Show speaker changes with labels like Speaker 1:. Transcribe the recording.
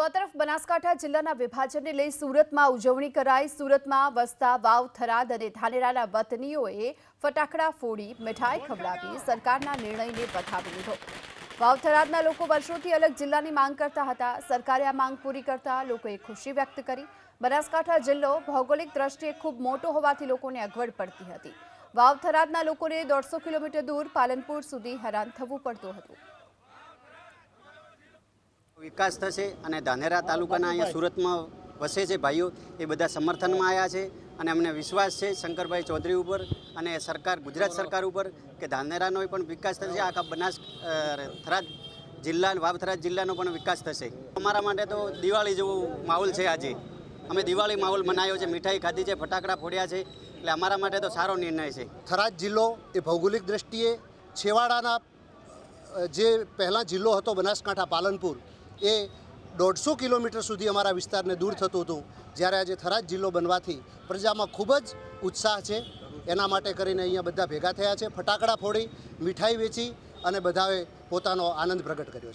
Speaker 1: તો આ તરફ બનાસકાંઠા જિલ્લાના વિભાજનને લઈ સુરતમાં ઉજવણી કરાઈ। સુરતમાં વસતા વાવ, થરાદ અને ધાનેરાના વતનીઓએ ફટાકડા ફોડી મીઠાઈ ખવડાવી સરકારના નિર્ણયને વધાવી લીધો। વાવ થરાદના લોકો વર્ષોથી અલગ જિલ્લાની માંગ કરતા હતા। સરકારે આ માંગ પૂરી કરતા લોકોએ ખુશી વ્યક્ત કરી। બનાસકાંઠા જિલ્લો ભૌગોલિક દ્રષ્ટિએ ખૂબ મોટો હોવાથી લોકોને અગવડ પડતી હતી। વાવ થરાદના લોકોને 150 કિલોમીટર દૂર પાલનપુર સુધી હેરાન થવું પડતું હતું।
Speaker 2: વિકાસ થશે અને ધાનેરા તાલુકાના અહીંયા સુરતમાં વસે છે ભાઈઓ એ બધા સમર્થનમાં આવ્યા છે અને અમને વિશ્વાસ છે શંકરભાઈ ચૌધરી ઉપર અને સરકાર ગુજરાત સરકાર ઉપર કે ધાનેરાનો પણ વિકાસ થશે, આખા થરાદ જિલ્લા વાવ થરાદ જિલ્લાનો પણ વિકાસ થશે। અમારા માટે તો દિવાળી જેવો માહોલ છે। આજે અમે દિવાળી માહોલ મનાવ્યો છે, મીઠાઈ ખાધી છે, ફટાકડા ફોડ્યા છે, એટલે અમારા માટે તો સારો નિર્ણય છે।
Speaker 3: થરાદ જિલ્લો એ ભૌગોલિક દ્રષ્ટિએ છેવાડાના જે પહેલાં જિલ્લો હતો બનાસકાંઠા પાલનપુર એ 150 કિલોમીટર સુધી અમારા વિસ્તારને દૂર થતું હતું, જ્યારે આજે થરાદ જિલ્લો બનવાથી પ્રજામાં ખૂબ જ ઉત્સાહ છે। એના માટે કરીને અહીંયા બધા ભેગા થયા છે, ફટાકડા ફોડી મીઠાઈ વેચી અને બધાએ પોતાનો આનંદ પ્રગટ કર્યો છે।